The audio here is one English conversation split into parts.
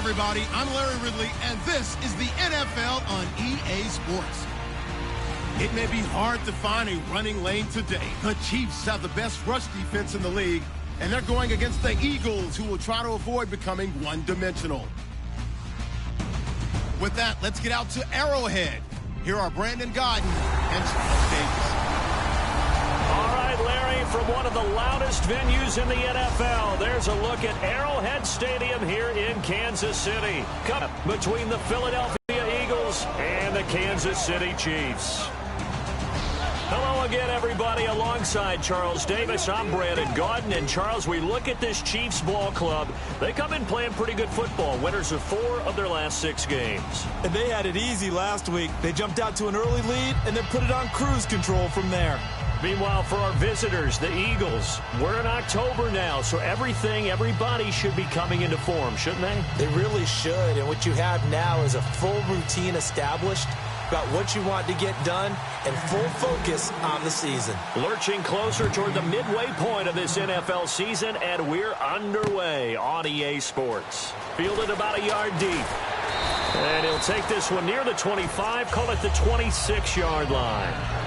everybody. I'm Larry Ridley, and this is the NFL on EA Sports. It may be hard to find a running lane today. The Chiefs have the best rush defense in the league, and they're going against the Eagles, who will try to avoid becoming one-dimensional. With that, let's get out to Arrowhead. Here are Brandon Gaudin and Charles Davis. All right, Larry, from one of the loudest venues in the NFL, there's a look at Arrowhead Stadium here in Kansas City. Come between the Philadelphia Eagles and the Kansas City Chiefs. Hello again, everybody. Alongside Charles Davis, I'm Brandon Gaudin. And, Charles, we look at this Chiefs ball club. They come in playing pretty good football. Winners of 4 of their last 6 games. And they had it easy last week. They jumped out to an early lead and then put it on cruise control from there. Meanwhile, for our visitors, the Eagles, we're in October now, so everybody should be coming into form, shouldn't they? They really should, and what you have now is a full routine established about what you want to get done and full focus on the season. Lurching closer toward the midway point of this NFL season, and we're underway on EA Sports. Fielded about a yard deep. And he'll take this one near the 25, call it the 26-yard line.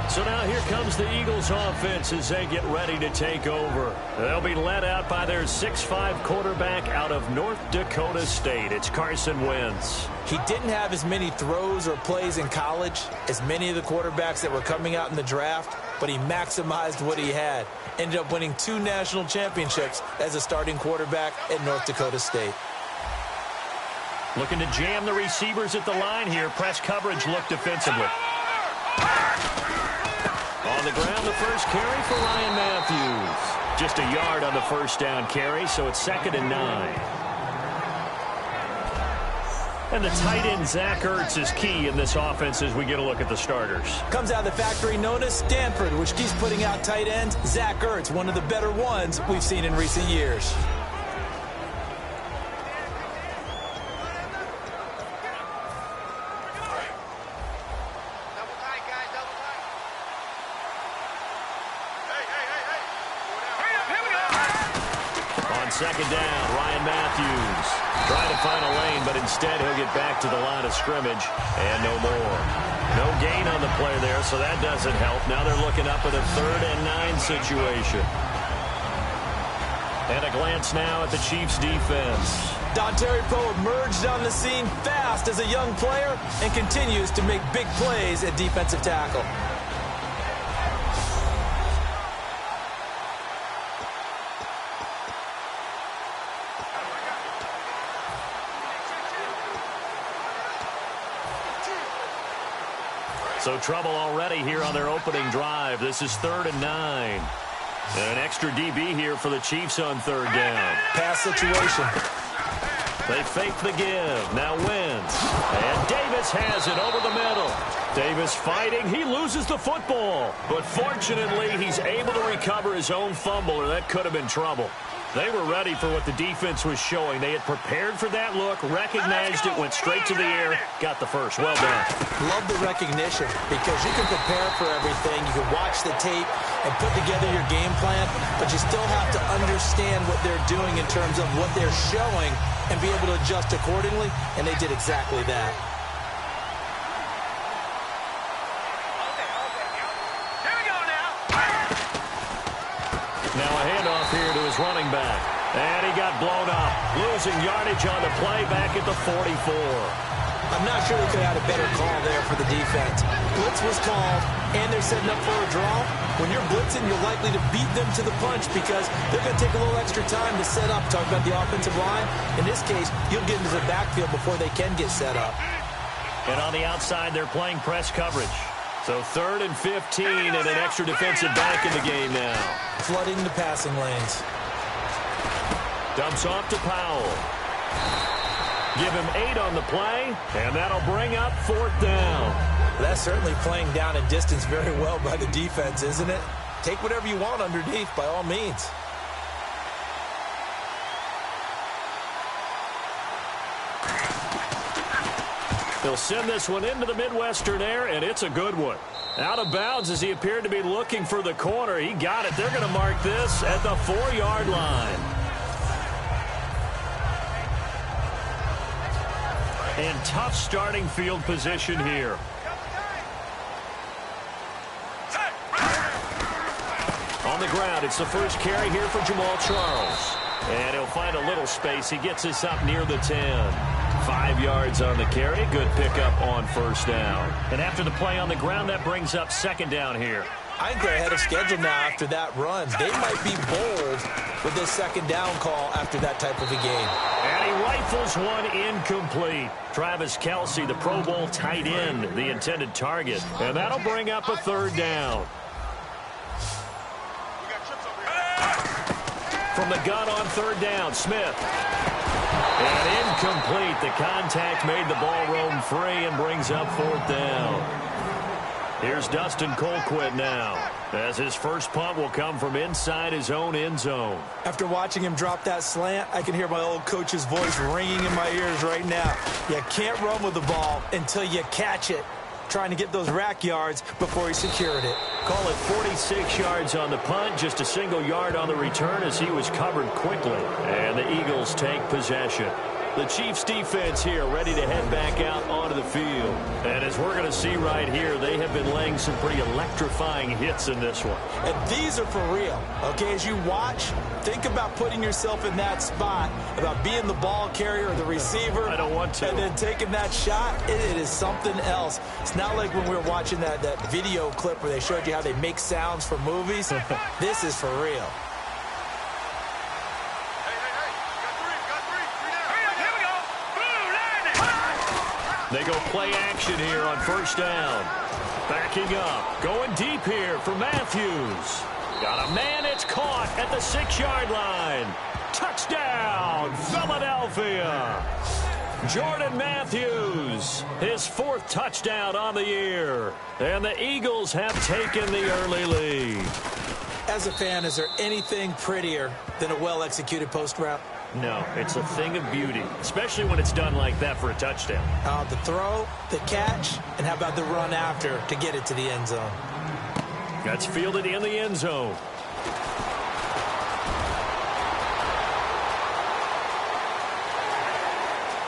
So now here comes the Eagles offense as they get ready to take over. They'll be led out by their 6'5" quarterback out of North Dakota State. It's Carson Wentz. He didn't have as many throws or plays in college as many of the quarterbacks that were coming out in the draft, but he maximized what he had. Ended up winning 2 national championships as a starting quarterback at North Dakota State. Looking to jam the receivers at the line here. Press coverage look defensively. On the ground, the first carry for Ryan Matthews. Just a yard on the first down carry, so it's 2nd and 9. And the tight end, Zach Ertz, is key in this offense as we get a look at the starters. Comes out of the factory known as Stanford, which keeps putting out tight ends. Zach Ertz, one of the better ones we've seen in recent years. Second down, Ryan Matthews trying to find a lane, but instead he'll get back to the line of scrimmage and no more. No gain on the play there, so that doesn't help. Now they're looking up at a 3rd and 9 situation. And a glance now at the Chiefs defense. Dontari Poe emerged on the scene fast as a young player and continues to make big plays at defensive tackle. So trouble already here on their opening drive. This is 3rd and 9. And an extra DB here for the Chiefs on 3rd down. Pass situation. They fake the give. Now Wentz. And Davis has it over the middle. Davis fighting. He loses the football. But fortunately, he's able to recover his own fumble, or that could have been trouble. They were ready for what the defense was showing. They had prepared for that look, recognized it, went straight to the air, got the first. Well done. Love the recognition because you can prepare for everything. You can watch the tape and put together your game plan, but you still have to understand what they're doing in terms of what they're showing and be able to adjust accordingly, and they did exactly that. Now a handoff here to his running back. And he got blown up. Losing yardage on the play back at the 44. I'm not sure they could have had a better call there for the defense. Blitz was called, and they're setting up for a draw. When you're blitzing, you're likely to beat them to the punch because they're going to take a little extra time to set up. Talk about the offensive line. In this case, you'll get into the backfield before they can get set up. And on the outside, they're playing press coverage. So 3rd and 15 and an extra defensive back in the game now. Flooding the passing lanes. Dumps off to Powell. Give him 8 on the play, and that'll bring up 4th down. That's certainly playing down and distance very well by the defense, isn't it? Take whatever you want underneath, by all means. He'll send this one into the Midwestern air, and it's a good one. Out of bounds as he appeared to be looking for the corner. He got it. They're going to mark this at the 4-yard line. And tough starting field position here. On the ground, it's the first carry here for Jamaal Charles. And he'll find a little space. He gets us up near the 10. 5 yards on the carry. Good pickup on first down. And after the play on the ground, that brings up second down here. I think they're ahead of schedule now after that run. They might be bold with this second down call after that type of a game. And he rifles one incomplete. Travis Kelce, the Pro Bowl tight end, the intended target. And that'll bring up a third down. From the gun on third down, Smith. And incomplete. The contact made the ball roam free and brings up fourth down. Here's Dustin Colquitt now, as his first punt will come from inside his own end zone. After watching him drop that slant, I can hear my old coach's voice ringing in my ears right now. You can't run with the ball until you catch it. Trying to get those rack yards before he secured it. Call it 46 yards on the punt, just a single yard on the return as he was covered quickly. And the Eagles take possession. The Chiefs defense here ready to head back out onto the field. And as we're going to see right here, they have been laying some pretty electrifying hits in this one. And these are for real. Okay, as you watch, think about putting yourself in that spot, about being the ball carrier or the receiver. I don't want to. And then taking that shot, it is something else. It's not like when we were watching that video clip where they showed you how they make sounds for movies. This is for real. They go play action here on first down. Backing up. Going deep here for Matthews. Got a man. It's caught at the 6-yard line. Touchdown, Philadelphia. Jordan Matthews, his 4th touchdown on the year. And the Eagles have taken the early lead. As a fan, is there anything prettier than a well-executed post route? No, it's a thing of beauty, especially when it's done like that for a touchdown. The throw, the catch, and how about the run after to get it to the end zone? That's fielded in the end zone.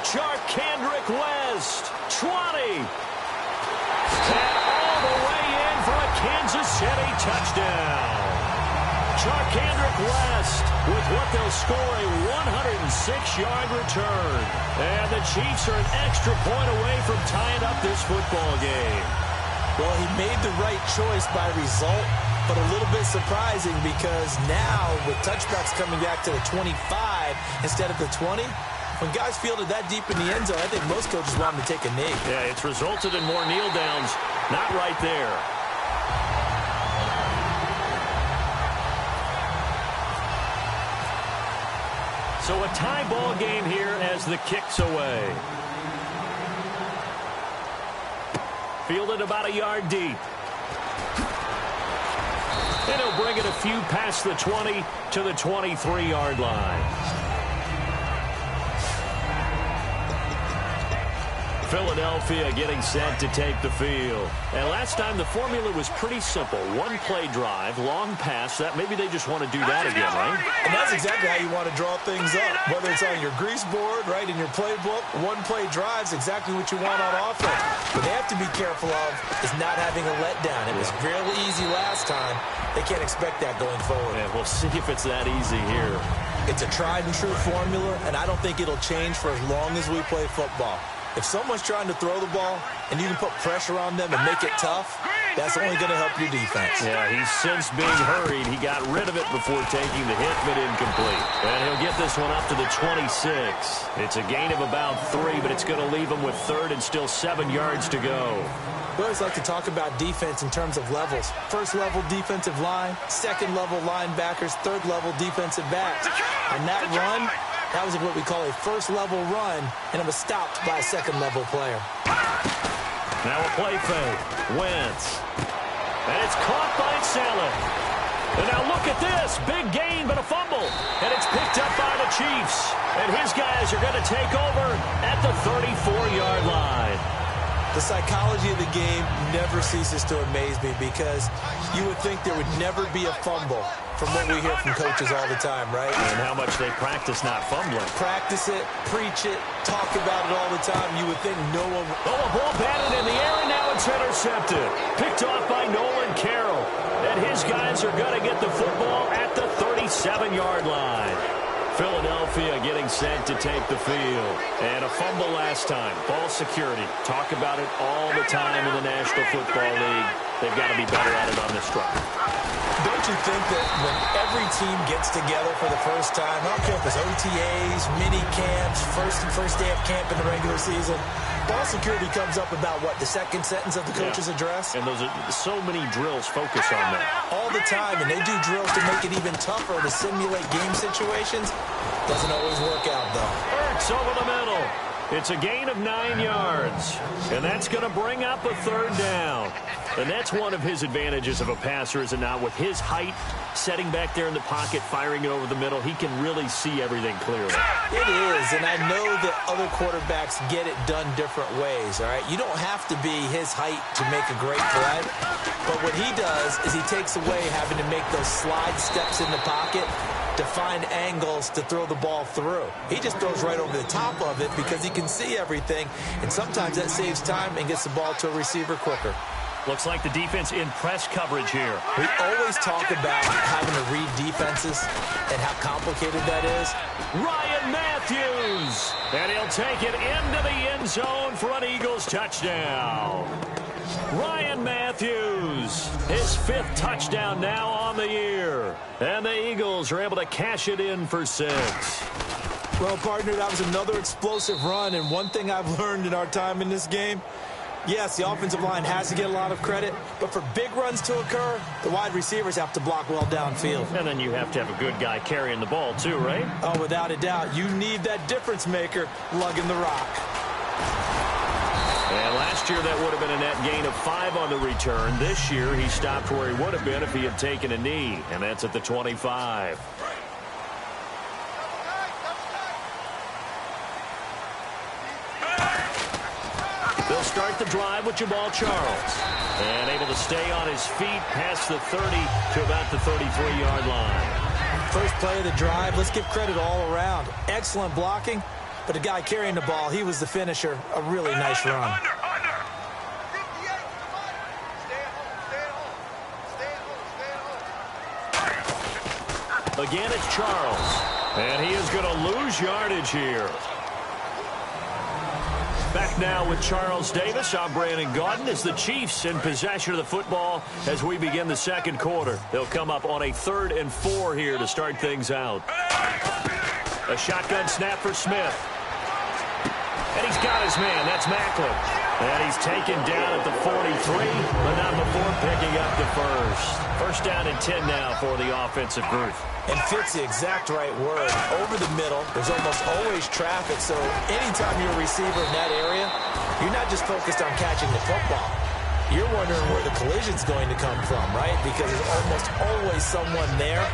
Charkandrick West, 20. And all the way in for a Kansas City touchdown. Charkandrick West with what they'll score a 106-yard return. And the Chiefs are an extra point away from tying up this football game. Well, he made the right choice by result, but a little bit surprising because now with touchbacks coming back to the 25 instead of the 20, when guys fielded that deep in the end zone, I think most coaches want them to take a knee. Yeah, it's resulted in more kneel downs. Not right there. So a tie ball game here as the kick's away. Fielded about a yard deep. And he'll bring it a few past the 20 to the 23-yard line. Philadelphia getting set to take the field. And last time the formula was pretty simple. One play drive, long pass. That maybe they just want to do that again, right? And that's exactly how you want to draw things up. Whether it's on your grease board, right, in your playbook, one play drive's exactly what you want on offense. What they have to be careful of is not having a letdown. It was fairly easy last time. They can't expect that going forward. Yeah, we'll see if it's that easy here. It's a tried and true formula, and I don't think it'll change for as long as we play football. If someone's trying to throw the ball and you can put pressure on them and make it tough, that's only going to help your defense. Yeah, he's since being hurried. He got rid of it before taking the hit, but incomplete. And he'll get this one up to the 26. It's a gain of about 3, but it's going to leave him with 3rd and still 7 yards to go. We always like to talk about defense in terms of levels. First level defensive line, second level linebackers, third level defensive backs. On that run, that was what we call a first-level run, and it was stopped by a second-level player. Now a play fake. Wentz. And it's caught by Saleh. And now look at this. Big gain, but a fumble. And it's picked up by the Chiefs. And his guys are going to take over at the 34-yard line. The psychology of the game never ceases to amaze me because you would think there would never be a fumble from what we hear from coaches all the time, right? And how much they practice not fumbling. Practice it, preach it, talk about it all the time. You would think no one... Oh, a ball batted in the air, and now it's intercepted. Picked off by Nolan Carroll. And his guys are going to get the football at the 37-yard line. Philadelphia getting set to take the field. And a fumble last time. Ball security. Talk about it all the time in the National Football League. They've got to be better at it on this drive. Don't you think that when every team gets together for the first time, I don't care if it's OTAs, mini camps, first day of camp in the regular season, ball security comes up about, what, the second sentence of the coach's address? And those are so many drills focus on that. All the time, and they do drills to make it even tougher to simulate game situations. Doesn't always work out, though. Ertz over the middle. It's a gain of 9 yards. And that's going to bring up a third down. And that's one of his advantages of a passer, is it not? With his height, setting back there in the pocket, firing it over the middle, he can really see everything clearly. It is, and I know that other quarterbacks get it done different ways, all right? You don't have to be his height to make a great play. But what he does is he takes away having to make those slide steps in the pocket to find angles to throw the ball through. He just throws right over the top of it because he can see everything, and sometimes that saves time and gets the ball to a receiver quicker. Looks like the defense in press coverage here. We always talk about having to read defenses and how complicated that is. Ryan Matthews, and he'll take it into the end zone for an Eagles touchdown. Ryan Matthews, his 5th touchdown now on the year. And the Eagles are able to cash it in for 6. Well, partner, that was another explosive run, and one thing I've learned in our time in this game, yes, the offensive line has to get a lot of credit, but for big runs to occur, the wide receivers have to block well downfield. And then you have to have a good guy carrying the ball too, right? Oh, without a doubt. You need that difference maker lugging the rock. And last year that would have been a net gain of 5 on the return. This year he stopped where he would have been if he had taken a knee, and that's at the 25. They'll start the drive with Jamaal Charles. And able to stay on his feet past the 30 to about the 33-yard line. First play of the drive, let's give credit all around. Excellent blocking, but the guy carrying the ball, he was the finisher. A really nice run. Again, it's Charles. And he is going to lose yardage here. Back now with Charles Davis. I'm Brandon Gaudin as the Chiefs in possession of the football as we begin the second quarter. They'll come up on a 3rd and 4 here to start things out. A shotgun snap for Smith. And he's got his man. That's Macklin. And he's taken down at the 43, but not before picking up the first. First down and 10 now for the offensive group. And fits the exact right word. Over the middle, there's almost always traffic, so anytime you're a receiver in that area, you're not just focused on catching the football. You're wondering where the collision's going to come from, right? Because there's almost always someone there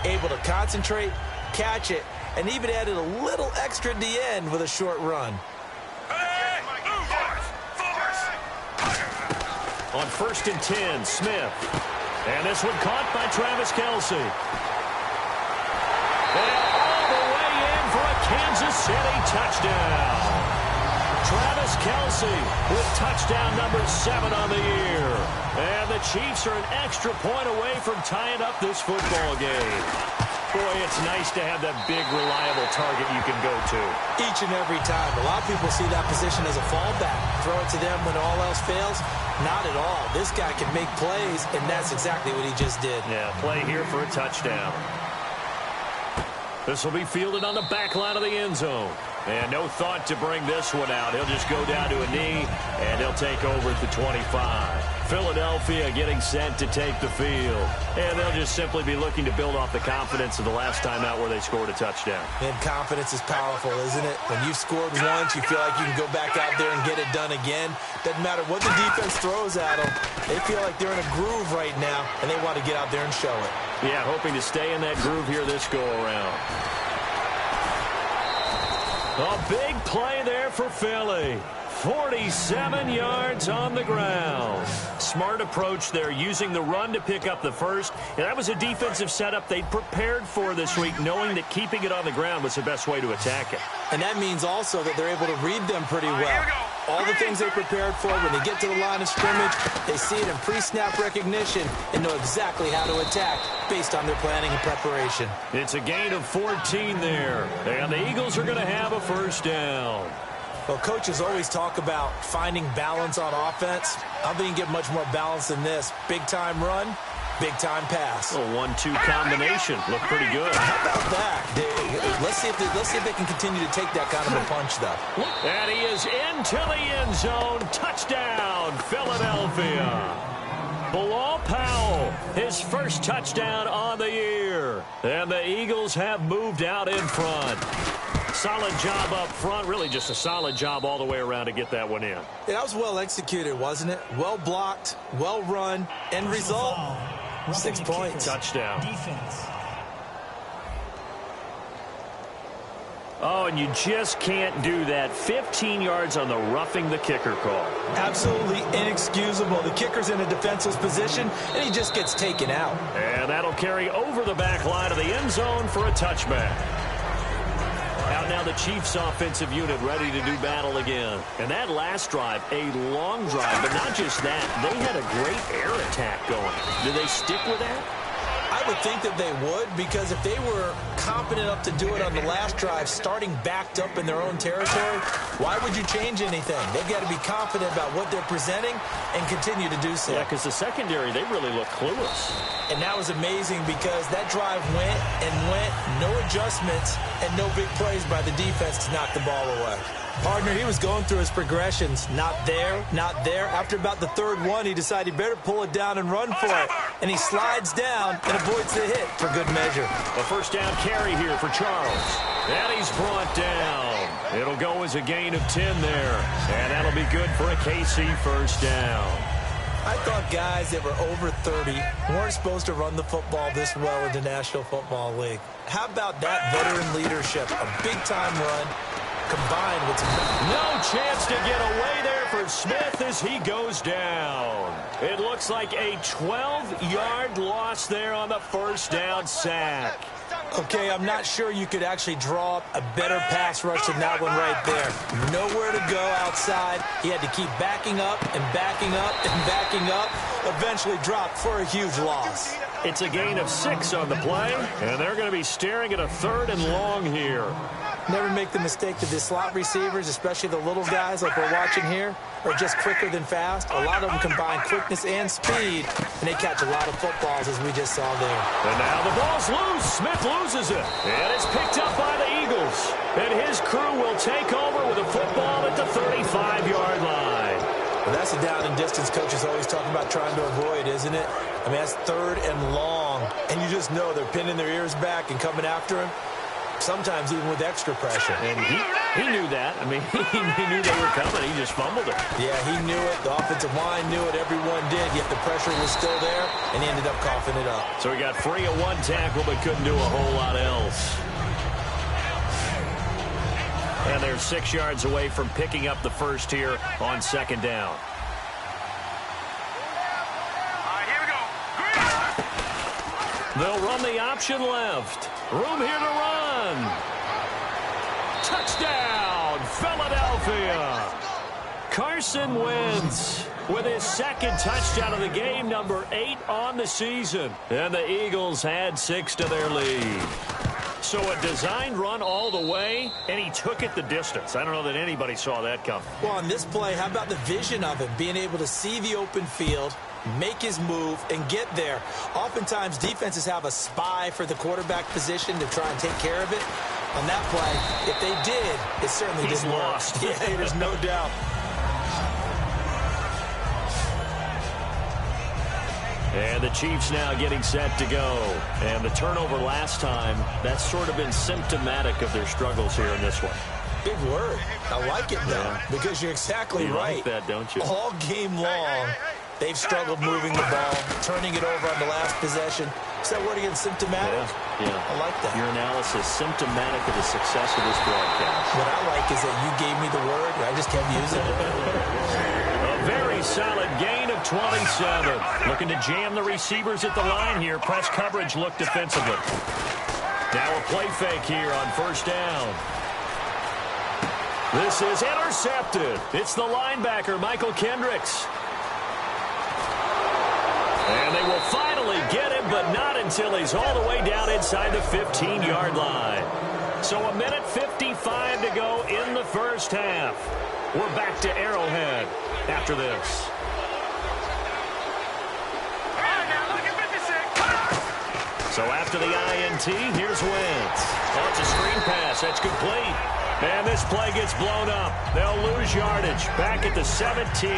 able to concentrate, catch it, and even added a little extra at the end with a short run. On 1st and 10, Smith. And this one caught by Travis Kelce. And all the way in for a Kansas City touchdown. Travis Kelce with touchdown number 7 on the year. And the Chiefs are an extra point away from tying up this football game. Boy, it's nice to have that big, reliable target you can go to. Each and every time. A lot of people see that position as a fallback. Throw it to them when all else fails. Not at all. This guy can make plays, and that's exactly what he just did. Yeah, play here for a touchdown. This will be fielded on the back line of the end zone. And no thought to bring this one out. He'll just go down to a knee, and he'll take over at the 25. Philadelphia getting set to take the field. And they'll just simply be looking to build off the confidence of the last time out where they scored a touchdown. And confidence is powerful, isn't it? When you've scored once, you feel like you can go back out there and get it done again. Doesn't matter what the defense throws at them. They feel like they're in a groove right now, and they want to get out there and show it. Yeah, hoping to stay in that groove here this go-around. A big play there for Philly. 47 yards on the ground. Smart approach there, using the run to pick up the first. And that was a defensive setup they'd prepared for this week, knowing that keeping it on the ground was the best way to attack it. And that means also that they're able to read them pretty well. All the things they prepared for, when they get to the line of scrimmage, they see it in pre-snap recognition and know exactly how to attack based on their planning and preparation. It's a gain of 14 there. And the Eagles are going to have a first down. Well, coaches always talk about finding balance on offense. I don't think you can get much more balance than this. Big-time run, big-time pass. A 1-2 combination. Looked pretty good. How about that? Let's see if they can continue to take that kind of a punch, though. And he is into the end zone. Touchdown, Philadelphia. Bilal Powell, his first touchdown on the year. And the Eagles have moved out in front. Solid job up front. Really just a solid job all the way around to get that one in. Yeah, that was well executed, wasn't it? Well blocked, well run. End result, 6 points. Touchdown. Defense. Oh, and you just can't do that. 15 yards on the roughing the kicker call. Absolutely inexcusable. The kicker's in a defenseless position, and he just gets taken out. And that'll carry over the back line of the end zone for a touchback. Out now the Chiefs offensive unit ready to do battle again. And that last drive, a long drive, but not just that. They had a great air attack going. Do they stick with that? I would think that they would, because if they were competent enough to do it on the last drive, starting backed up in their own territory, why would you change anything? They've got to be confident about what they're presenting and continue to do so. Yeah, because the secondary, they really look clueless. And that was amazing because that drive went and went, no adjustments, and no big plays by the defense to knock the ball away. Partner, he was going through his progressions. Not there, not there. After about the third one, he decided he better pull it down and run for it. And he slides down and avoids the hit for good measure. A first down carry here for Charles. And he's brought down. It'll go as a gain of 10 there. And that'll be good for a KC first down. I thought guys that were over 30 weren't supposed to run the football this well in the National Football League. How about that veteran leadership? A big-time run combined with no chance to get away there for Smith as he goes down. It looks like a 12-yard loss there on the first down sack. Okay, I'm not sure you could actually draw up a better pass rush than that one right there. Nowhere to go outside. He had to keep backing up and backing up and backing up. Eventually dropped for a huge loss. It's a gain of 6 on the play, and they're going to be staring at a 3rd and long here. Never make the mistake that the slot receivers, especially the little guys like we're watching here, are just quicker than fast. A lot of them combine quickness and speed, and they catch a lot of footballs, as we just saw there. And now the ball's loose. Smith loses it, and it's picked up by the Eagles. And his crew will take over with a football at the 35-yard line. Well, that's a down and distance coaches always talk about trying to avoid, isn't it? I mean, that's 3rd and long, and you just know they're pinning their ears back and coming after him. Sometimes even with extra pressure. And he knew that. I mean, he knew they were coming. He just fumbled it. Yeah, he knew it. The offensive line knew it. Everyone did. Yet the pressure was still there, and he ended up coughing it up. So he got free of one tackle, but couldn't do a whole lot else. And they're 6 yards away from picking up the first here on 2nd down. They'll run the option left. Room here to run. Touchdown, Philadelphia. Carson Wentz with his 2nd touchdown of the game, number 8 on the season. And the Eagles add 6 to their lead. So a designed run all the way, and he took it the distance. I don't know that anybody saw that coming. Well, on this play, how about the vision of him, being able to see the open field, make his move, and get there. Oftentimes, defenses have a spy for the quarterback position to try and take care of it. On that play, if they did, it certainly didn't work. Lost. Yeah, there's no doubt. And the Chiefs now getting set to go. And the turnover last time, that's sort of been symptomatic of their struggles here in this one. Big word. I like it, though, because you're exactly right. Like that, don't you? All game long, they've struggled moving the ball, turning it over on the last possession. Is that word again, symptomatic? Yeah. I like that. Your analysis, symptomatic of the success of this broadcast. What I like is that you gave me the word, I just kept using it. A very solid gain of 27. Looking to jam the receivers at the line here. Press coverage look defensively. Now a play fake here on first down. This is intercepted. It's the linebacker, Michael Kendricks. And they will finally get him, but not until he's all the way down inside the 15-yard line. So a minute 55 to go in the first half. We're back to Arrowhead after this. So after the INT, here's Wentz. Oh, it's a screen pass. That's complete. And this play gets blown up. They'll lose yardage. Back at the 17.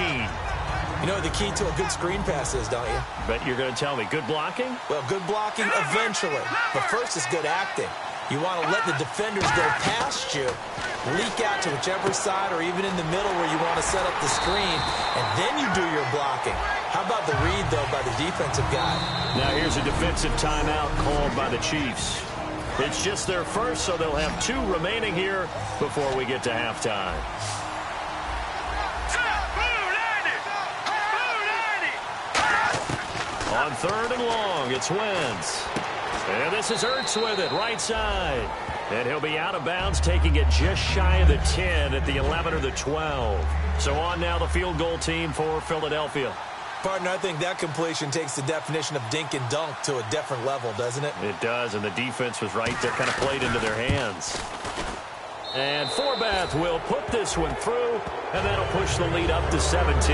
You know what the key to a good screen pass is, don't you? But you're going to tell me, good blocking? Well, good blocking eventually. But first is good acting. You want to let the defenders go past you, leak out to whichever side or even in the middle where you want to set up the screen, and then you do your blocking. How about the read, though, by the defensive guy? Now here's a defensive timeout called by the Chiefs. It's just their first, so they'll have 2 remaining here before we get to halftime. On 3rd and long, it's Wentz. And this is Ertz with it, right side. And he'll be out of bounds, taking it just shy of the 10 at the 11 or the 12. So on now the field goal team for Philadelphia. Partner, I think that completion takes the definition of dink and dunk to a different level, doesn't it? It does, and the defense was right there, kind of played into their hands. And Forbath will put this one through, and that'll push the lead up to 17.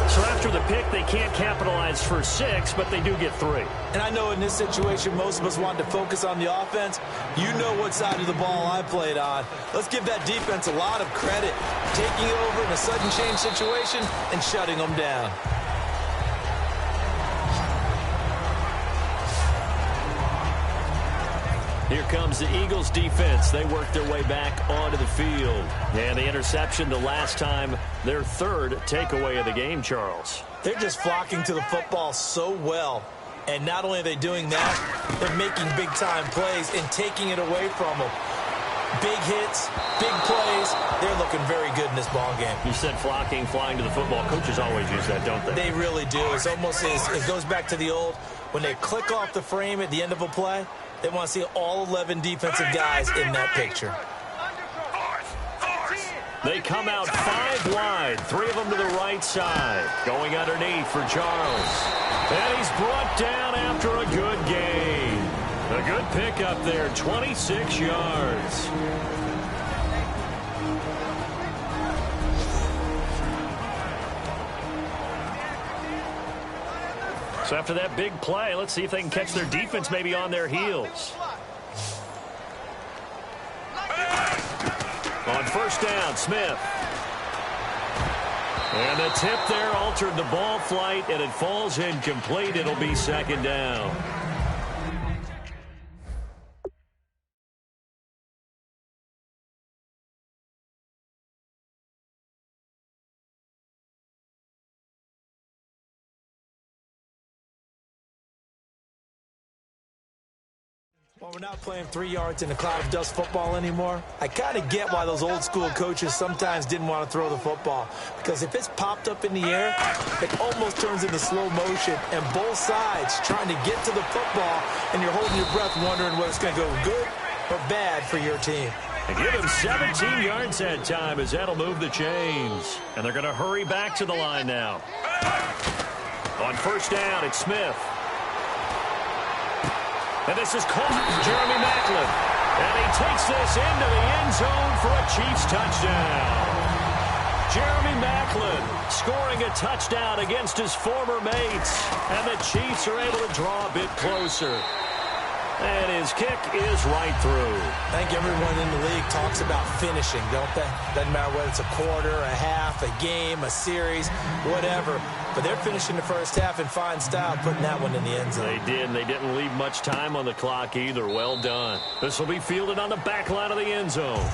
So after the pick, they can't capitalize for 6, but they do get 3. And I know in this situation, most of us want to focus on the offense. You know what side of the ball I played on. Let's give that defense a lot of credit. Taking over in a sudden change situation and shutting them down. Here comes the Eagles defense. They work their way back onto the field. And the interception the last time, their 3rd takeaway of the game, Charles. They're just flocking to the football so well. And not only are they doing that, they're making big-time plays and taking it away from them. Big hits, big plays. They're looking very good in this ball game. You said flocking, flying to the football. Coaches always use that, don't they? They really do. It's almost it goes back to the old, when they click off the frame at the end of a play, they want to see all 11 defensive guys in that picture. They come out 5 wide, 3 of them to the right side. Going underneath for Charles. And he's brought down after a good gain. A good pickup there, 26 yards. So after that big play, let's see if they can catch their defense maybe on their heels. On first down, Smith. And the tip there altered the ball flight, and it falls incomplete. It'll be 2nd down. While we're not playing 3 yards in a cloud of dust football anymore, I kind of get why those old school coaches sometimes didn't want to throw the football. Because if it's popped up in the air, it almost turns into slow motion, and both sides trying to get to the football, and you're holding your breath wondering whether it's going to go good or bad for your team. And give him 17 yards that time, as that'll move the chains. And they're going to hurry back to the line now. On first down, it's Smith. And this is caught, Jeremy Maclin. And he takes this into the end zone for a Chiefs touchdown. Jeremy Maclin scoring a touchdown against his former mates. And the Chiefs are able to draw a bit closer. And his kick is right through. I think everyone in the league talks about finishing, don't they? Doesn't matter whether it's a quarter, a half, a game, a series, whatever. But they're finishing the first half in fine style, putting that one in the end zone. They did, and they didn't leave much time on the clock either. Well done. This will be fielded on the back line of the end zone.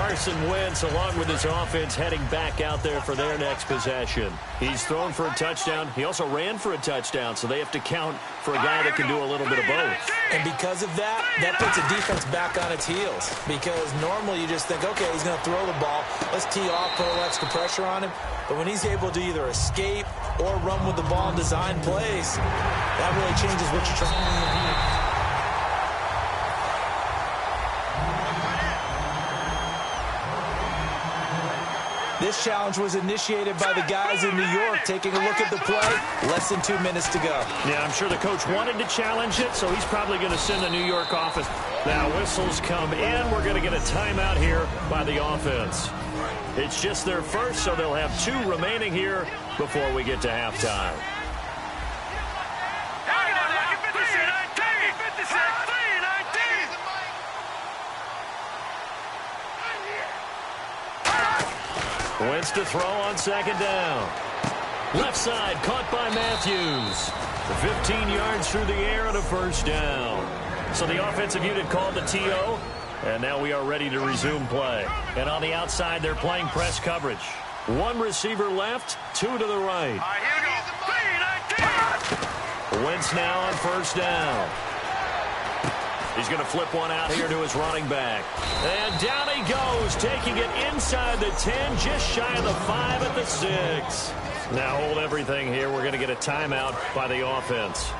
Carson Wentz, along with his offense, heading back out there for their next possession. He's thrown for a touchdown. He also ran for a touchdown, so they have to count for a guy that can do a little bit of both. And because of that, that puts a defense back on its heels. Because normally you just think, okay, he's going to throw the ball. Let's tee off, put a little extra pressure on him. But when he's able to either escape or run with the ball and design plays, that really changes what you're trying to do. This challenge was initiated by the guys in New York. Taking a look at the play, less than 2 minutes to go. Yeah, I'm sure the coach wanted to challenge it, so he's probably going to send the New York office. Now whistles come in. We're going to get a timeout here by the offense. It's just their first, so they'll have 2 remaining here before we get to halftime. Wentz to throw on second down. Left side caught by Matthews. 15 yards through the air and a first down. So the offensive unit called the TO, and now we are ready to resume play. And on the outside, they're playing press coverage. 1 receiver left, 2 to the right. Wentz now on first down. He's going to flip one out here to his running back. And down he goes, taking it inside the 10, just shy of the 5 at the 6. Now hold everything here. We're going to get a timeout by the offense.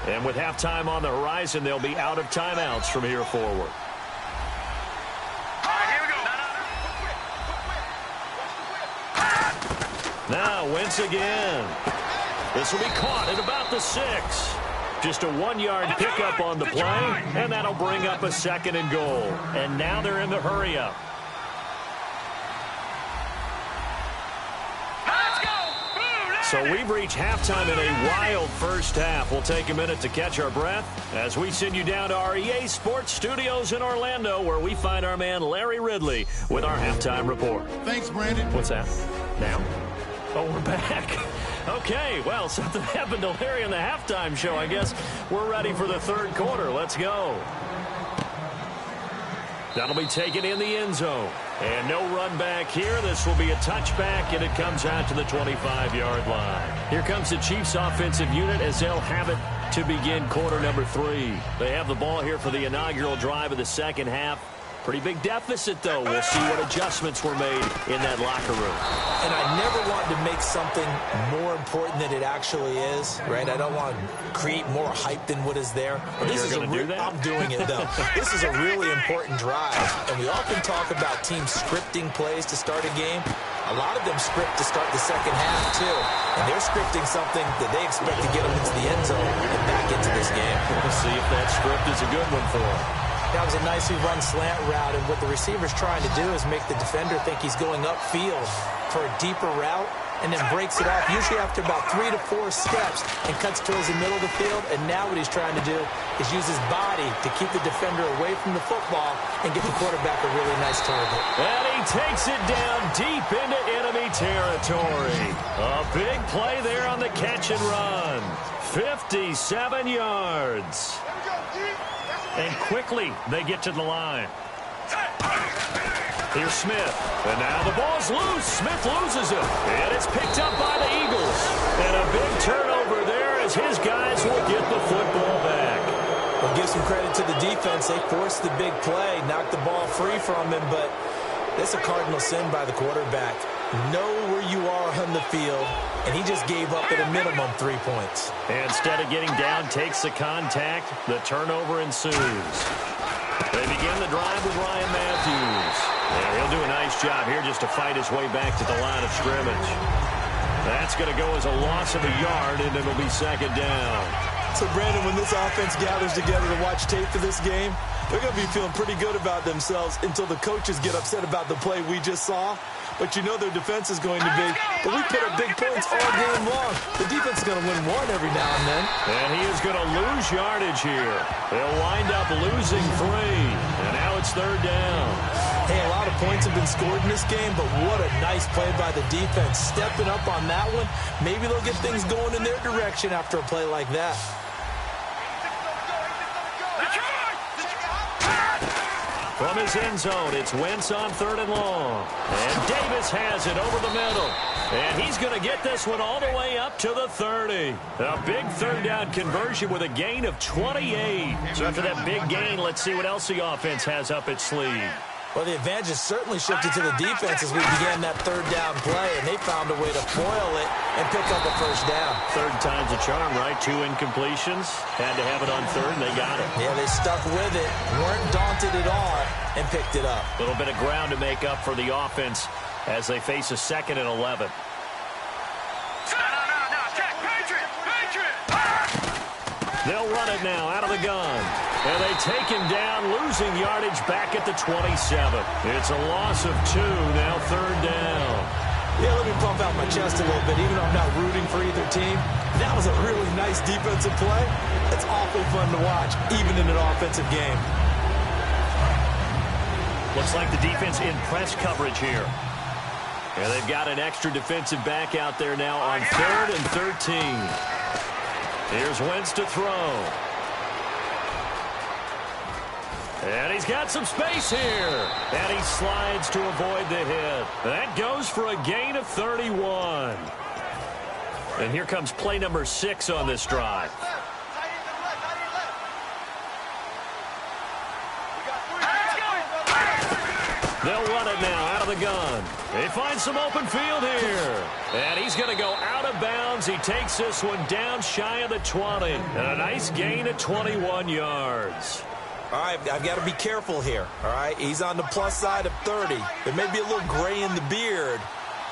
And with halftime on the horizon, they'll be out of timeouts from here forward. Now Wentz again. This will be caught at about the 6. Just a 1-yard pickup on the play, and that'll bring up a 2nd and goal. And now they're in the hurry-up. So we've reached halftime in a wild first half. We'll take a minute to catch our breath as we send you down to our EA Sports Studios in Orlando, where we find our man Larry Ridley with our halftime report. Thanks, Brandon. What's that? Now? Oh, we're back. Okay, well, something happened to Larry in the halftime show. I guess we're ready for the third quarter. Let's go. That'll be taken in the end zone. And no run back here. This will be a touchback, and it comes out to the 25-yard line. Here comes the Chiefs offensive unit as they'll have it to begin quarter number 3. They have the ball here for the inaugural drive of the second half. Pretty big deficit, though. We'll see what adjustments were made in that locker room. And I never want to make something more important than it actually is, right? I don't want to create more hype than what is there. But this is I'm doing it, though. This is a really important drive. And we often talk about teams scripting plays to start a game. A lot of them script to start the second half, too. And they're scripting something that they expect to get them into the end zone and back into this game. We'll see if that script is a good one for them. That was a nicely run slant route, and what the receiver's trying to do is make the defender think he's going upfield for a deeper route, and then breaks it off, usually after about 3 to 4 steps, and cuts towards the middle of the field. And now what he's trying to do is use his body to keep the defender away from the football and get the quarterback a really nice target. And he takes it down deep into enemy territory. A big play there on the catch and run. 57 yards. And quickly, they get to the line. Here's Smith. And now the ball's loose. Smith loses it. And it's picked up by the Eagles. And a big turnover there as his guys will get the football back. Well, give some credit to the defense. They forced the big play, knocked the ball free from him, but that's a cardinal sin by the quarterback. Know where you are on the field, and he just gave up at a minimum 3 points. And instead of getting down, takes the contact. The turnover ensues. They begin the drive with Ryan Matthews. And he'll do a nice job here just to fight his way back to the line of scrimmage. That's going to go as a loss of a yard, and it'll be second down. So, Brandon, when this offense gathers together to watch tape for this game, they're going to be feeling pretty good about themselves until the coaches get upset about the play we just saw. But you know their defense is going to be. But we put up big points all game long. The defense is going to win one every now and then. And he is going to lose yardage here. They'll wind up losing 3. And now it's third down. Hey, a lot of points have been scored in this game, but what a nice play by the defense. Stepping up on that one. Maybe they'll get things going in their direction after a play like that. From his end zone, it's Wentz on 3rd and long. And Davis has it over the middle. And he's going to get this one all the way up to the 30. A big 3rd down conversion with a gain of 28. So after that big gain, let's see what else the offense has up its sleeve. Well, the advantage has certainly shifted to the defense as we began that 3rd down play, and they found a way to foil it and pick up a 1st down. 3rd time's a charm, right? 2 incompletions. Had to have it on 3rd, and they got it. Yeah, they stuck with it, weren't daunted at all, and picked it up. A little bit of ground to make up for the offense as they face a 2nd and 11. They'll run it now out of the gun. And they take him down, losing yardage back at the 27. It's a loss of 2, now 3rd down. Yeah, let me pump out my chest a little bit, even though I'm not rooting for either team. That was a really nice defensive play. It's awfully fun to watch, even in an offensive game. Looks like the defense in press coverage here. And they've got an extra defensive back out there now on 3rd and 13. Here's Wentz to throw. And he's got some space here. And he slides to avoid the hit. That goes for a gain of 31. And here comes play number 6 on this drive. They'll run it now out of the gun. They find some open field here. And he's going to go out of bounds. He takes this one down shy of the 20. And a nice gain of 21 yards. All right, I've got to be careful here, all right? He's on the plus side of 30. There may be a little gray in the beard,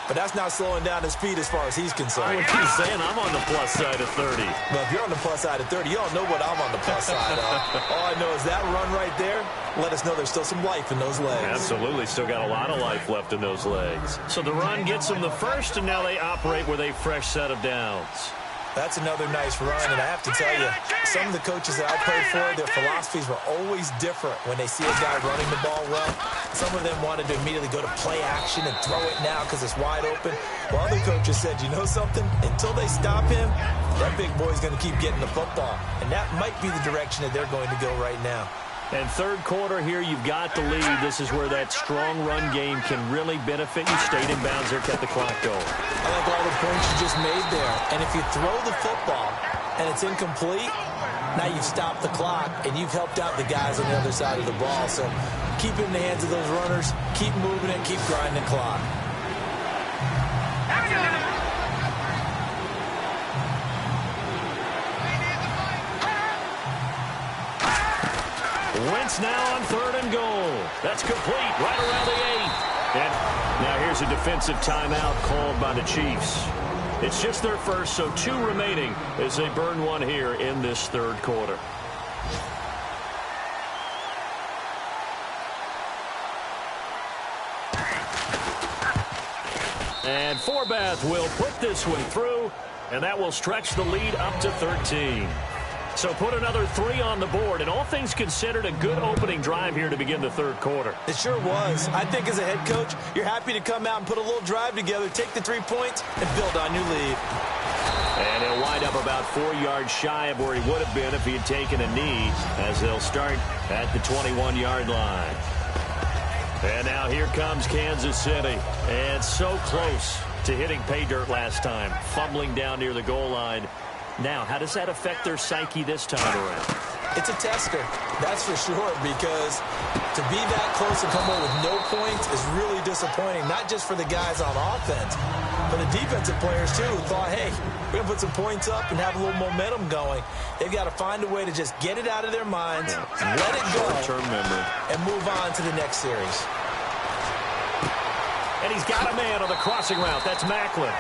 but that's not slowing down his speed as far as he's concerned. What are you saying? I'm on the plus side of 30. Well, if you're on the plus side of 30, you don't know what I'm on the plus side of. All I know is that run right there let us know there's still some life in those legs. Absolutely, still got a lot of life left in those legs. So the run gets them the first, and now they operate with a fresh set of downs. That's another nice run, and I have to tell you, some of the coaches that I played for, their philosophies were always different when they see a guy running the ball well. Some of them wanted to immediately go to play action and throw it now because it's wide open. While other coaches said, you know something? Until they stop him, that big boy's going to keep getting the football. And that might be the direction that they're going to go right now. And 3rd quarter here, you've got the lead. This is where that strong run game can really benefit you. Stayed in bounds there, kept the clock going. I like all the points you just made there. And if you throw the football and it's incomplete, now you've stopped the clock and you've helped out the guys on the other side of the ball. So keep it in the hands of those runners, keep moving it, keep grinding the clock. Wentz now on 3rd and goal. That's complete right around the 8. And now here's a defensive timeout called by the Chiefs. It's just their first, so 2 remaining as they burn one here in this 3rd quarter. And Forbath will put this one through, and that will stretch the lead up to 13. So put another 3 on the board, and all things considered, a good opening drive here to begin the 3rd quarter. It sure was. I think as a head coach, you're happy to come out and put a little drive together, take the 3 points, and build on your lead. And he'll wind up about 4 yards shy of where he would have been if he had taken a knee, as they'll start at the 21-yard line. And now here comes Kansas City. And so close to hitting pay dirt last time, fumbling down near the goal line. Now, how does that affect their psyche this time around? It's a tester, that's for sure, because to be that close and come away with no points is really disappointing, not just for the guys on offense, but the defensive players, too, who thought, hey, we're going to put some points up and have a little momentum going. They've got to find a way to just get it out of their minds, let it go, short-term memory, and move on to the next series. And he's got a man on the crossing route. That's Maclin.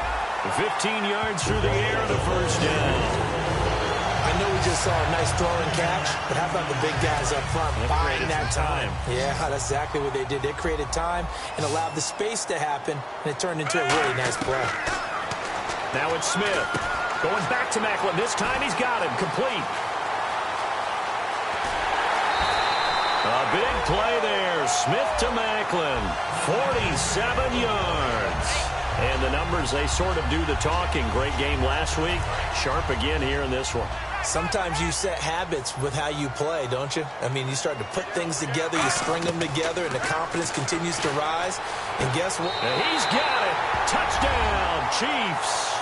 15 yards through the air and a first down. I know we just saw a nice throw and catch, but how about the big guys up front buying that time? Yeah, that's exactly what they did. They created time and allowed the space to happen, and it turned into a really nice play. Now it's Smith. Going back to Maclin. This time he's got him. Complete. A big play there. Smith to Maclin. 47 yards. And the numbers, they sort of do the talking. Great game last week. Sharp again here in this one. Sometimes you set habits with how you play, don't you? I mean, you start to put things together, you string them together, and the confidence continues to rise. And guess what? And he's got it. Touchdown, Chiefs.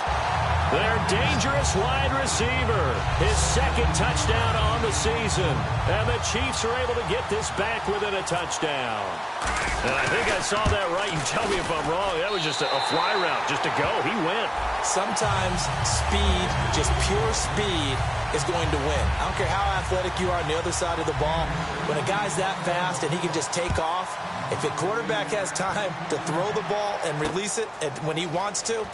Their dangerous wide receiver. His second touchdown on the season. And the Chiefs are able to get this back within a touchdown. And I think I saw that right. You tell me if I'm wrong. That was just a fly route, just to go. He went. Sometimes speed, just pure speed, is going to win. I don't care how athletic you are on the other side of the ball. When a guy's that fast and he can just take off, if the quarterback has time to throw the ball and release it when he wants to,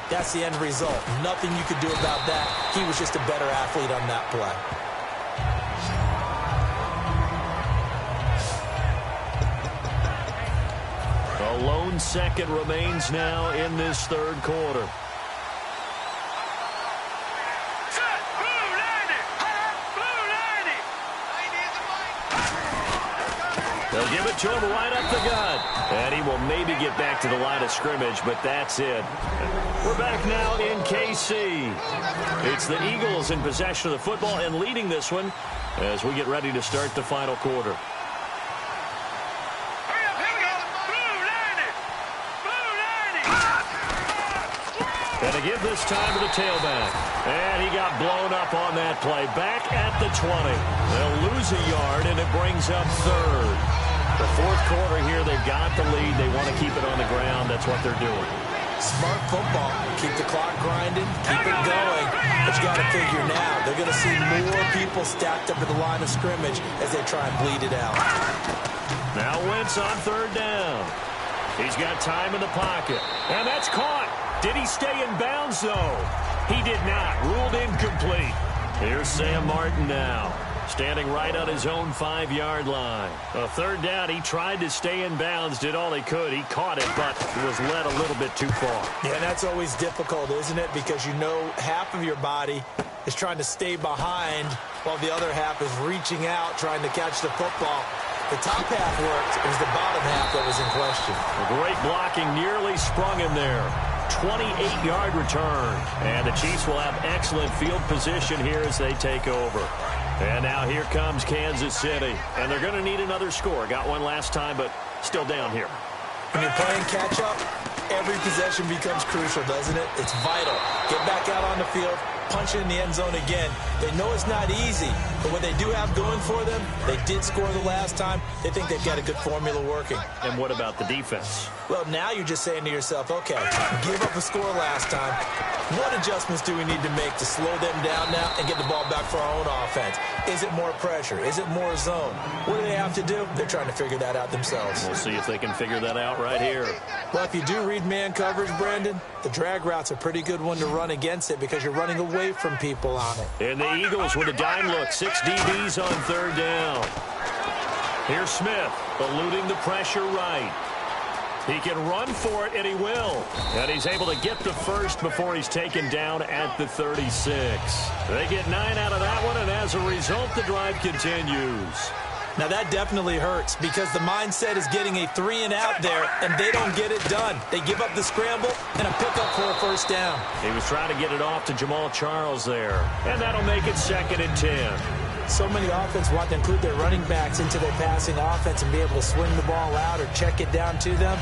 that's the end result. Nothing you could do about that. He was just a better athlete on that play. A lone second remains now in this third quarter. They'll give it to him right up the gut. And he will maybe get back to the line of scrimmage, but that's it. We're back now in KC. It's the Eagles in possession of the football and leading this one as we get ready to start the final quarter. And to give this time to the tailback. And he got blown up on that play. Back at the 20. They'll lose a yard, and it brings up third. The fourth quarter here, they've got the lead. They want to keep it on the ground. That's what they're doing. Smart football. Keep the clock grinding. Keep it going. But you got to figure now, they're going to see more people stacked up at the line of scrimmage as they try and bleed it out. Now Wentz on third down. He's got time in the pocket. And that's caught. Did he stay in bounds, though? He did not. Ruled incomplete. Here's Sam Martin now, standing right on his own 5-yard line. A third down, he tried to stay in bounds, did all he could. He caught it, but was led a little bit too far. Yeah, that's always difficult, isn't it? Because you know half of your body is trying to stay behind while the other half is reaching out, trying to catch the football. The top half worked. It was the bottom half that was in question. A great blocking nearly sprung him there. 28-yard return. And the Chiefs will have excellent field position here as they take over. And now here comes Kansas City. And they're going to need another score. Got one last time, but still down here. When you're playing catch-up, every possession becomes crucial, doesn't it? It's vital. Get back out on the field, punch it in the end zone again. They know it's not easy, but what they do have going for them, they did score the last time. They think they've got a good formula working. And what about the defense? Well, now you're just saying to yourself, okay, give up a score last time. What adjustments do we need to make to slow them down now and get the ball back for our own offense? Is it more pressure? Is it more zone? What do they have to do? They're trying to figure that out themselves. We'll see if they can figure that out right here. Well, if you do read man coverage, Brandon, the drag route's a pretty good one to run against it because you're running away from people on it. And the Eagles with a dime look. 6 DBs on third down. Here's Smith, eluding the pressure right. He can run for it, and he will. And he's able to get the first before he's taken down at the 36. They get 9 out of that one, and as a result, the drive continues. Now, that definitely hurts because the mindset is getting a 3-and-out there, and they don't get it done. They give up the scramble and a pickup for a first down. He was trying to get it off to Jamal Charles there, and that'll make it 2nd and 10. So many offenses want to include their running backs into their passing offense and be able to swing the ball out or check it down to them.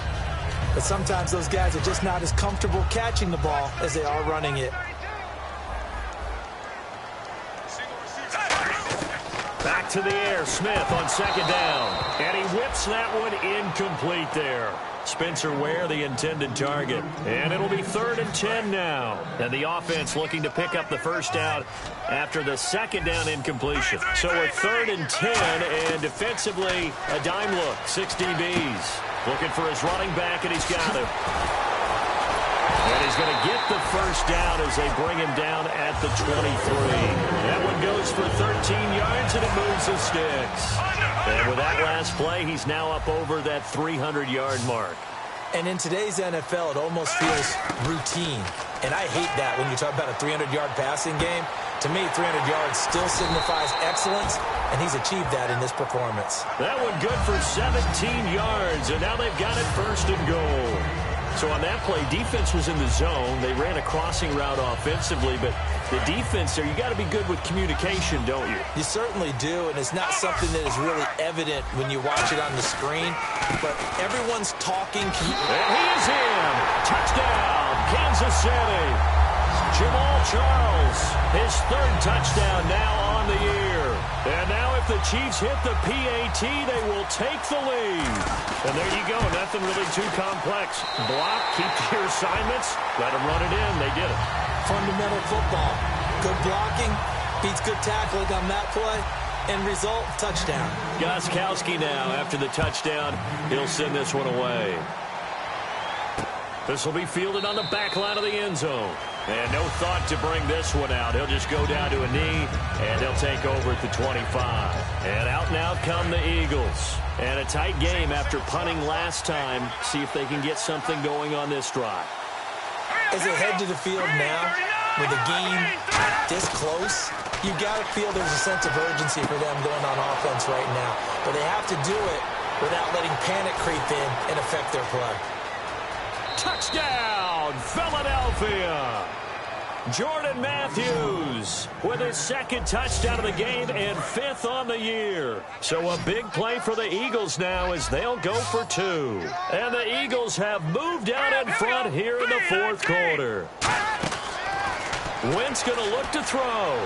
But sometimes those guys are just not as comfortable catching the ball as they are running it. Back to the air, Smith on 2nd down. And he whips that one incomplete there. Spencer Ware, the intended target. And it'll be 3rd and 10 now. And the offense looking to pick up the first down after the 2nd down incompletion. So we're 3rd and 10, and defensively, a dime look. 6 DBs. Looking for his running back, and he's got him. And he's going to get the first down as they bring him down at the 23. That one goes for 13 yards, and it moves the sticks. And with that last play, he's now up over that 300-yard mark. And in today's NFL, it almost feels routine. And I hate that when you talk about a 300-yard passing game. To me, 300 yards still signifies excellence, and he's achieved that in this performance. That one good for 17 yards, and now they've got it 1st and goal. So on that play, defense was in the zone. They ran a crossing route offensively, but the defense there, you got to be good with communication, don't you? You certainly do, and it's not something that is really evident when you watch it on the screen, but everyone's talking. And he is in. Touchdown, Kansas City. Jamal Charles, his third touchdown now on the year. And now if the Chiefs hit the PAT, they will take the lead. And there you go, nothing really too complex. Block, keep to your assignments, let them run it in. They did it. Fundamental football. Good blocking, beats good tackling on that play. End result, touchdown. Gostkowski now after the touchdown. He'll send this one away. This will be fielded on the back line of the end zone. And no thought to bring this one out. He'll just go down to a knee, and he'll take over at the 25. And out now come the Eagles. And a tight game after punting last time. See if they can get something going on this drive. As they head to the field now, with the game this close, you've got to feel there's a sense of urgency for them going on offense right now. But they have to do it without letting panic creep in and affect their play. Touchdown, Philadelphia! Jordan Matthews with his second touchdown of the game and fifth on the year. So a big play for the Eagles now as they'll go for two. And the Eagles have moved out in front here in the fourth quarter. Wentz going to look to throw.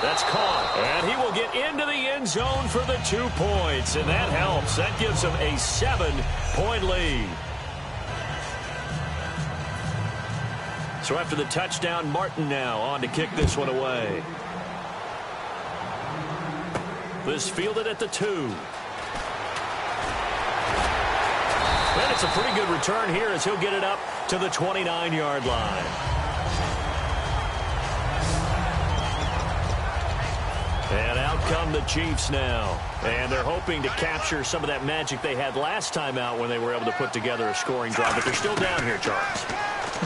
That's caught, and he will get into the end zone for the 2 points, and that helps. That gives him a 7-point lead. So after the touchdown, Martin now on to kick this one away. This fielded at the 2. And it's a pretty good return here as he'll get it up to the 29-yard line. And out come the Chiefs now. And they're hoping to capture some of that magic they had last time out when they were able to put together a scoring drive. But they're still down here, Charles.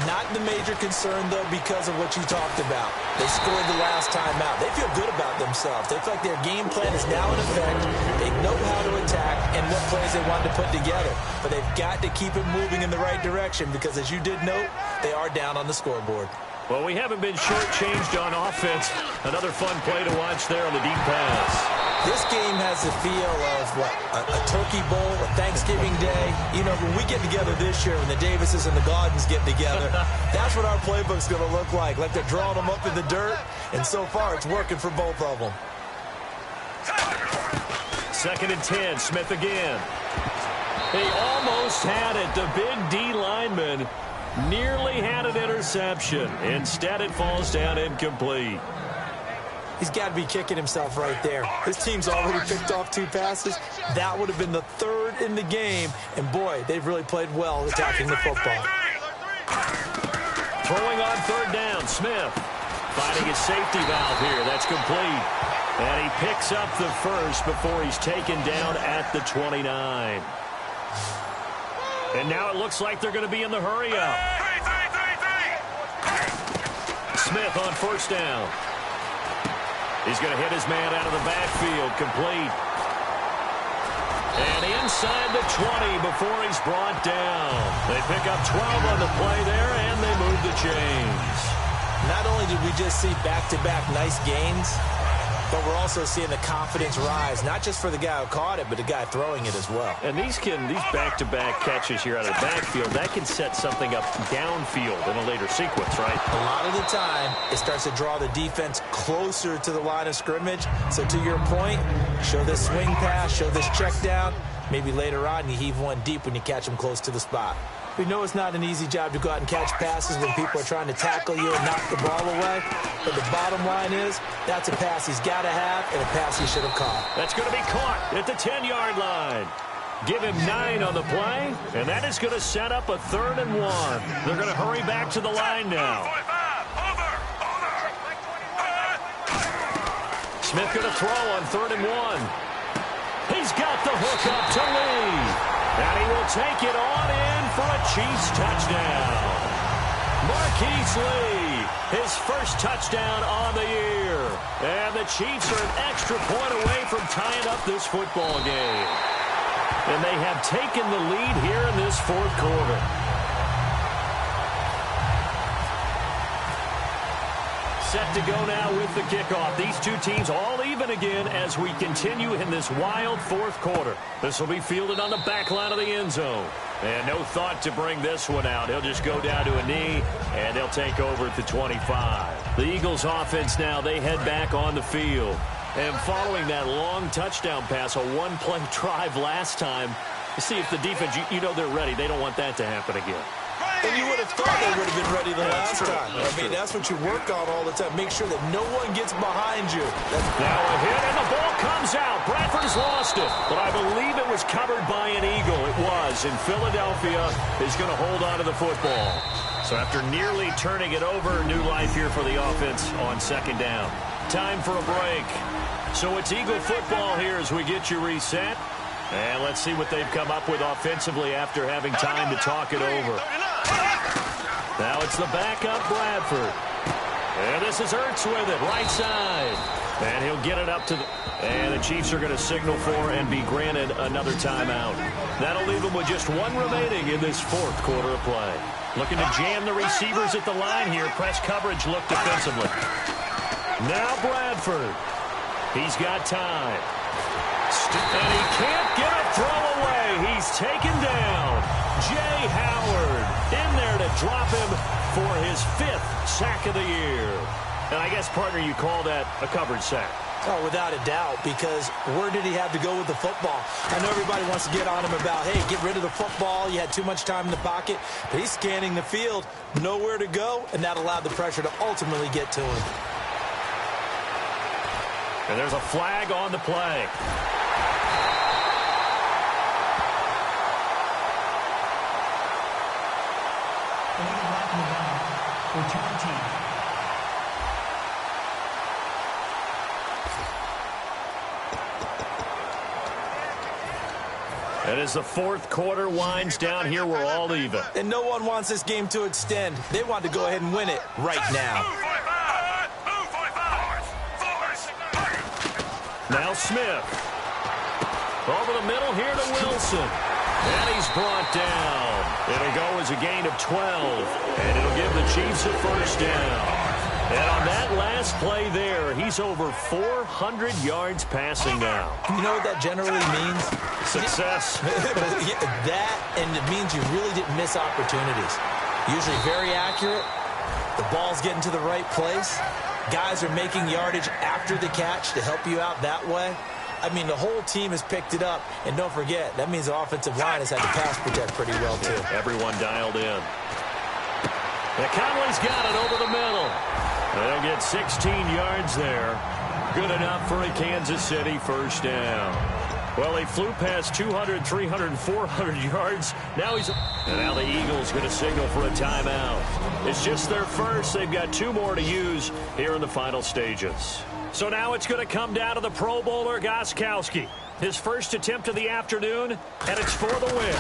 Not the major concern, though, because of what you talked about. They scored the last time out. They feel good about themselves. They feel like their game plan is now in effect. They know how to attack and what plays they want to put together. But they've got to keep it moving in the right direction because, as you did note, they are down on the scoreboard. Well, we haven't been shortchanged on offense. Another fun play to watch there on the deep pass. This game has the feel of, a Turkey Bowl, a Thanksgiving Day. You know, when we get together this year, when the Davises and the Gaudens get together, that's what our playbook's going to look like they're drawing them up in the dirt, and so far it's working for both of them. 2nd and 10, Smith again. He almost had it. The big D lineman nearly had an interception. Instead, it falls down incomplete. He's got to be kicking himself right there. His team's already picked off 2 passes. That would have been the 3rd in the game. And, boy, they've really played well attacking the football. Throwing on 3rd down, Smith. Finding his safety valve here. That's complete. And he picks up the first before he's taken down at the 29. And now it looks like they're going to be in the hurry-up. Smith on 1st down. He's going to hit his man out of the backfield, complete. And inside the 20 before he's brought down. They pick up 12 on the play there, and they move the chains. Not only did we just see back-to-back nice gains, but we're also seeing the confidence rise, not just for the guy who caught it, but the guy throwing it as well. And these back-to-back catches here out of the backfield, that can set something up downfield in a later sequence, right? A lot of the time, it starts to draw the defense closer to the line of scrimmage. So to your point, show this swing pass, show this check down. Maybe later on, you heave one deep when you catch them close to the spot. We know it's not an easy job to go out and catch passes when people are trying to tackle you and knock the ball away. But the bottom line is, that's a pass he's got to have and a pass he should have caught. That's going to be caught at the 10-yard line. Give him 9 on the play, and that is going to set up a 3rd and 1. They're going to hurry back to the line now. Smith going to throw on 3rd and 1. He's got the hook up to Lee. And he will take it on in for a Chiefs touchdown. Marquise Lee, his first touchdown on the year. And the Chiefs are an extra point away from tying up this football game. And they have taken the lead here in this 4th quarter. set to go now with the kickoff. These two teams all even again as we continue in this wild fourth quarter. This will be fielded on the back line of the end zone. And no thought to bring this one out. He'll just go down to a knee, and they'll take over at the 25. The Eagles offense now, they head back on the field. And following that long touchdown pass, a one-play drive last time, you see if the defense, you know they're ready. They don't want that to happen again. And you would have thought they would have been ready the last time. That's what you work on all the time. Make sure that no one gets behind you. Now a hit, and the ball comes out. Bradford's lost it. But I believe it was covered by an Eagle. It was. And Philadelphia is going to hold on to the football. So after nearly turning it over, new life here for the offense on second down. Time for a break. So it's Eagle football here as we get you reset. And let's see what they've come up with offensively after having time to talk it over. Now it's the backup Bradford. And this is Ertz with it, right side. And he'll get it up to the... And the Chiefs are going to signal for and be granted another timeout. That'll leave them with just one remaining in this fourth quarter of play. Looking to jam the receivers at the line here. Press coverage look defensively. Now Bradford. He's got time. And he can't get a throw away. He's taken down. Jay Howard in there to drop him for his 5th sack of the year. And I guess, partner, you call that a coverage sack. Oh, without a doubt, because where did he have to go with the football? I know everybody wants to get on him about, hey, get rid of the football. You had too much time in the pocket. But he's scanning the field, nowhere to go, and that allowed the pressure to ultimately get to him. And there's a flag on the play. Return team. And as the fourth quarter winds down here, we're all even. And no one wants this game to extend. They want to go ahead and win it right now. Now Smith. Over the middle here to Wilson. And he's brought down. It'll go as a gain of 12. And it'll give the Chiefs a first down. And on that last play there, he's over 400 yards passing now. You know what that generally means? Success. That, and it means you really didn't miss opportunities. Usually very accurate. The ball's getting to the right place. Guys are making yardage after the catch to help you out that way. I mean, the whole team has picked it up. And don't forget, that means the offensive line has had to pass protect pretty well, too. Everyone dialed in. And Conley's got it over the middle. They'll get 16 yards there. Good enough for a Kansas City first down. Well, they flew past 200, 300, 400 yards. Now and now the Eagles going to signal for a timeout. It's just their first. They've got 2 more to use here in the final stages. So now it's going to come down to the Pro Bowler, Gostkowski. His first attempt of the afternoon, and it's for the win.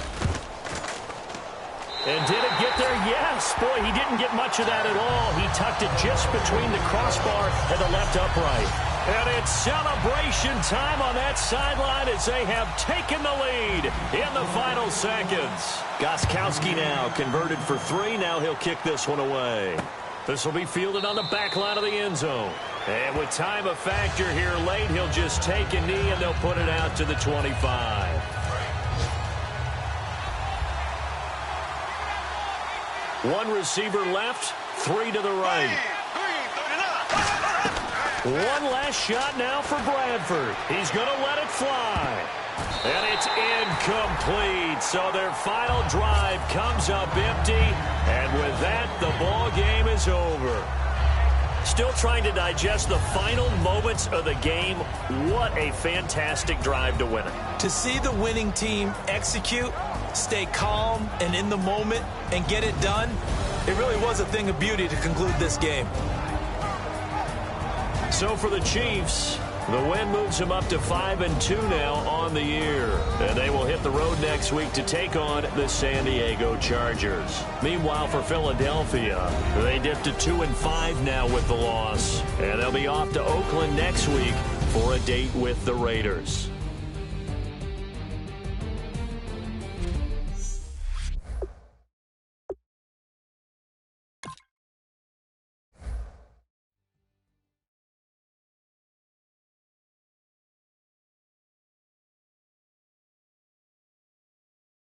And did it get there? Yes. Boy, he didn't get much of that at all. He tucked it just between the crossbar and the left upright. And it's celebration time on that sideline as they have taken the lead in the final seconds. Gostkowski now converted for 3. Now he'll kick this one away. This will be fielded on the back line of the end zone. And with time a factor here late, he'll just take a knee and they'll put it out to the 25. One receiver left, 3 to the right. One last shot now for Bradford. He's going to let it fly. And it's incomplete. So their final drive comes up empty. And with that, the ball game is over. Still trying to digest the final moments of the game. What a fantastic drive to win it. To see the winning team execute, stay calm and in the moment, and get it done, it really was a thing of beauty to conclude this game. So for the Chiefs, the win moves them up to 5-2 now on the year. And they will hit the road next week to take on the San Diego Chargers. Meanwhile, for Philadelphia, they dipped to 2-5 now with the loss. And they'll be off to Oakland next week for a date with the Raiders.